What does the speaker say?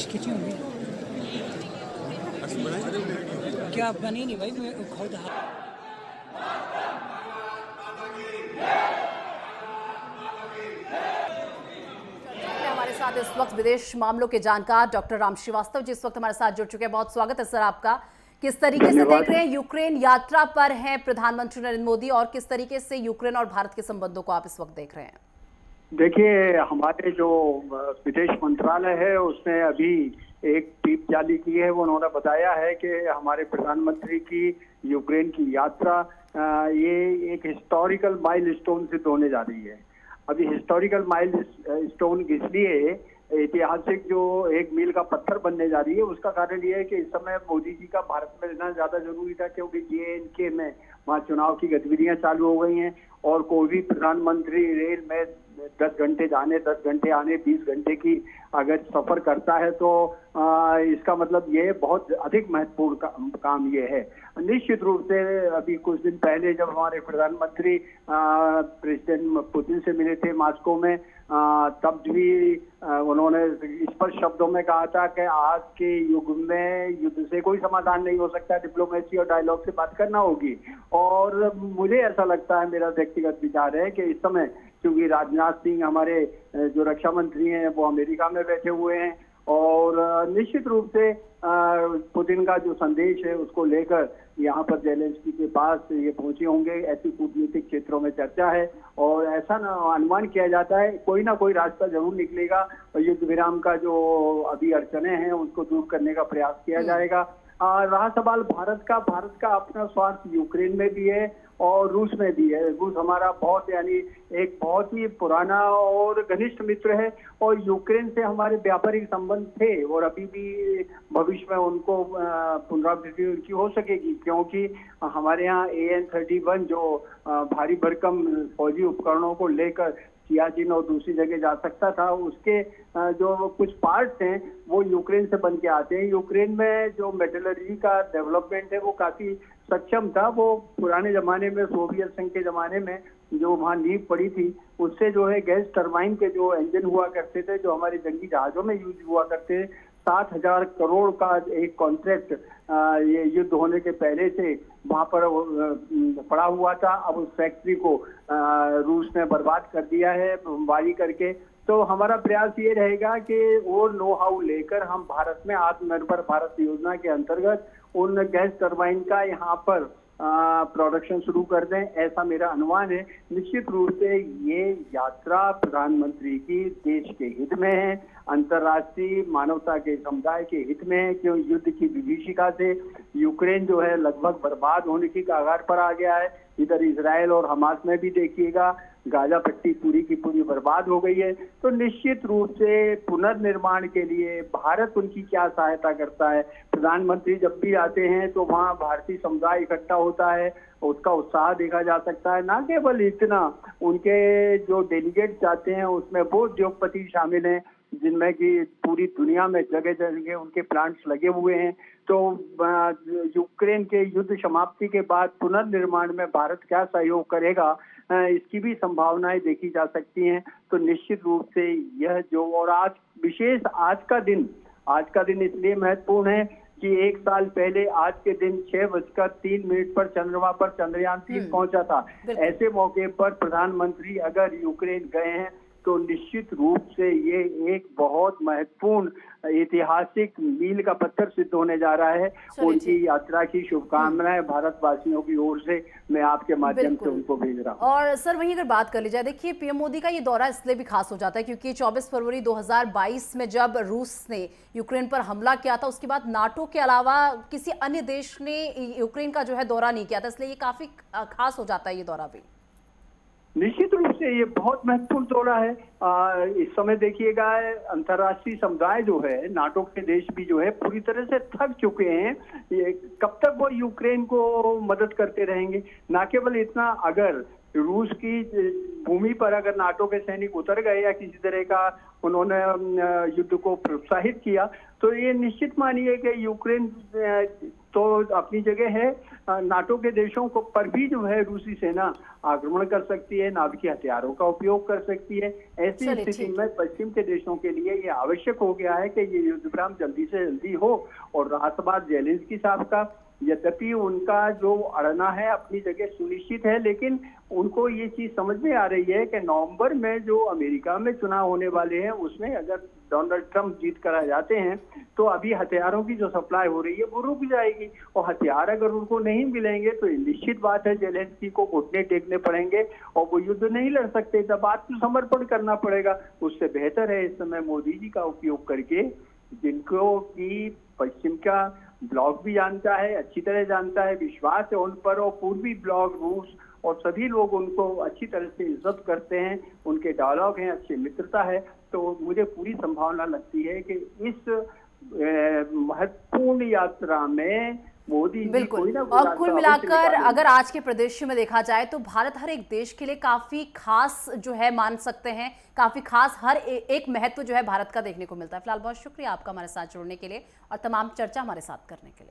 खिंची होंगी क्या बनी नहीं भाई, मैं खुद हमारे साथ इस वक्त विदेश मामलों के जानकार डॉक्टर राम श्रीवास्तव जी इस वक्त हमारे साथ जुड़ चुके हैं। बहुत स्वागत है सर आपका। किस तरीके से देख रहे हैं, यूक्रेन यात्रा पर हैं प्रधानमंत्री नरेंद्र मोदी, और किस तरीके से यूक्रेन और भारत के संबंधों को आप इस वक्त देख रहे हैं? देखिए, हमारे जो विदेश मंत्रालय है उसने अभी एक टीप जारी की है। वो उन्होंने बताया है कि हमारे प्रधानमंत्री की यूक्रेन की यात्रा ये एक हिस्टोरिकल माइलस्टोन सिद्ध होने जा रही है। अभी हिस्टोरिकल माइलस्टोन इसलिए ऐतिहासिक जो एक मील का पत्थर बनने जा रही है, उसका कारण ये है कि इस समय मोदी जी का भारत में रहना ज्यादा जरूरी था, क्योंकि JNK में वहाँ चुनाव की गतिविधियां चालू हो गई हैं और कोई भी प्रधानमंत्री रेल में 10 घंटे जाने 10 घंटे आने 20 घंटे की अगर सफर करता है तो इसका मतलब ये बहुत अधिक महत्वपूर्ण काम ये है। निश्चित रूप से अभी कुछ दिन पहले जब हमारे प्रधानमंत्री प्रेसिडेंट पुतिन से मिले थे मॉस्को में, तब भी उन्होंने स्पष्ट शब्दों में कहा था कि आज के युग में युद्ध से कोई समाधान नहीं हो सकता, डिप्लोमेसी और डायलॉग से बात करना होगी। और मुझे ऐसा लगता है, मेरा व्यक्तिगत विचार है कि इस समय क्योंकि राजनाथ सिंह हमारे जो रक्षा मंत्री हैं वो अमेरिका में बैठे हुए हैं और निश्चित रूप से पुतिन का जो संदेश है उसको लेकर यहाँ पर जेलेंस्की के पास ये पहुंचे होंगे। ऐसी कूटनीतिक क्षेत्रों में चर्चा है और ऐसा अनुमान किया जाता है कोई ना कोई रास्ता जरूर निकलेगा और युद्ध विराम का जो अभी अड़चने हैं उसको दूर करने का प्रयास किया जाएगा। रहा सवाल भारत का अपना स्वार्थ यूक्रेन में भी है और रूस में भी है। रूस हमारा बहुत यानी एक बहुत ही पुराना और घनिष्ठ मित्र है और यूक्रेन से हमारे व्यापारिक संबंध थे और अभी भी भविष्य में उनको पुनरावृत्ति उनकी हो सकेगी, क्योंकि हमारे यहाँ AN-31 जो भारी भरकम फौजी उपकरणों को लेकर सियाचिन और दूसरी जगह जा सकता था, उसके जो कुछ पार्ट्स हैं वो यूक्रेन से बन के आते हैं। यूक्रेन में जो मेटलर्जी का डेवलपमेंट है वो काफी सक्षम था। वो पुराने जमाने में सोवियत संघ के जमाने में जो वहाँ नींव पड़ी थी उससे जो है गैस टरबाइन के जो इंजन हुआ करते थे जो हमारे जंगी जहाजों में यूज हुआ करते थे, 60,000 करोड़ का एक कॉन्ट्रैक्ट ये युद्ध होने के पहले से वहां पर पड़ा हुआ था। अब उस फैक्ट्री को रूस ने बर्बाद कर दिया है बमबारी करके। तो हमारा प्रयास ये रहेगा कि वो नो हाउ लेकर हम भारत में आत्मनिर्भर भारत योजना के अंतर्गत उन गैस टरबाइन का यहाँ पर प्रोडक्शन शुरू कर दें, ऐसा मेरा अनुमान है। निश्चित रूप से ये यात्रा प्रधानमंत्री की देश के हित में है, अंतर्राष्ट्रीय मानवता के समुदाय के हित में है, क्यों युद्ध की विभीषिका से यूक्रेन जो है लगभग बर्बाद होने की कगार पर आ गया है। इधर इजराइल और हमास में भी देखिएगा गाजा पट्टी पूरी की पूरी बर्बाद हो गई है। तो निश्चित रूप से पुनर्निर्माण के लिए भारत उनकी क्या सहायता करता है। प्रधानमंत्री जब भी आते हैं तो वहाँ भारतीय समुदाय इकट्ठा होता है, उसका उत्साह देखा जा सकता है। ना केवल इतना, उनके जो डेलीगेट्स आते हैं उसमें वो उद्योगपति शामिल हैं जिनमें कि पूरी दुनिया में जगह जगह उनके प्लांट्स लगे हुए हैं। तो यूक्रेन के युद्ध समाप्ति के बाद पुनर्निर्माण में भारत क्या सहयोग करेगा इसकी भी संभावनाएं देखी जा सकती हैं। तो निश्चित रूप से यह जो और आज का दिन इसलिए महत्वपूर्ण है कि 1 साल पहले आज के दिन 6:03 पर चंद्रमा पर चंद्रयान-3 पहुंचा था। ऐसे मौके पर प्रधानमंत्री अगर यूक्रेन गए हैं तो निश्चित रूप से ये एक बहुत महत्वपूर्ण ऐतिहासिक मील का पत्थर सिद्ध होने जा रहा है। उनकी यात्रा की शुभकामनाएं भारतवासियों की ओर से मैं आपके माध्यम से उनको भेज रहा हूं। और सर वहीं अगर बात कर ली जाए, देखिए पीएम मोदी का ये दौरा इसलिए भी खास हो जाता है क्योंकि 24 फरवरी 2022 में जब रूस ने यूक्रेन पर हमला किया था उसके बाद नाटो के अलावा किसी अन्य देश ने यूक्रेन का जो है दौरा नहीं किया था, इसलिए ये काफी खास हो जाता है ये दौरा भी। निश्चित रूप से ये बहुत महत्वपूर्ण दौरा है। इस समय देखिएगा अंतर्राष्ट्रीय समुदाय जो है, नाटो के देश भी जो है पूरी तरह से थक चुके हैं। ये कब तक वो यूक्रेन को मदद करते रहेंगे। ना केवल इतना, अगर रूस की भूमि पर अगर नाटो के सैनिक उतर गए या किसी तरह का उन्होंने युद्ध को प्रोत्साहित किया, तो ये निश्चित मानिए कि यूक्रेन तो अपनी जगह है, नाटो के देशों को पर भी जो है रूसी सेना आक्रमण कर सकती है, नाभिकीय हथियारों का उपयोग कर सकती है। ऐसी स्थिति में पश्चिम के देशों के लिए ये आवश्यक हो गया है कि ये युद्ध विराम जल्दी से जल्दी हो। और राष्ट्रवाद जेलेंस्की साहब का, यद्यपि उनका जो अड़ना है अपनी जगह सुनिश्चित है, लेकिन उनको ये चीज समझ में आ रही है कि नवंबर में जो अमेरिका में चुनाव होने वाले हैं उसमें अगर डोनाल्ड ट्रंप जीत कर आ जाते हैं तो अभी हथियारों की जो सप्लाई हो रही है वो रुक जाएगी, और हथियार अगर उनको नहीं मिलेंगे तो निश्चित बात है जेलेंस्की को घुटने टेकने पड़ेंगे और वो युद्ध नहीं लड़ सकते, तब आत्मसमर्पण करना पड़ेगा। उससे बेहतर है इस समय मोदी जी का उपयोग करके, जिनको की पश्चिम का ब्लॉक भी जानता है, अच्छी तरह जानता है, विश्वास है उन पर, और पूर्वी ब्लॉक रूस और सभी लोग उनको अच्छी तरह से इज्जत करते हैं, उनके डायलॉग हैं, अच्छी मित्रता है। तो मुझे पूरी संभावना लगती है कि इस महत्वपूर्ण यात्रा में मोदी जी कोई ना कोई और कुल मिलाकर अगर आज के परिदृश्य में देखा जाए तो भारत हर एक देश के लिए काफी खास जो है मान सकते हैं, काफी खास हर एक महत्व जो है भारत का देखने को मिलता है। फिलहाल बहुत शुक्रिया आपका हमारे साथ जुड़ने के लिए और तमाम चर्चा हमारे साथ करने के लिए।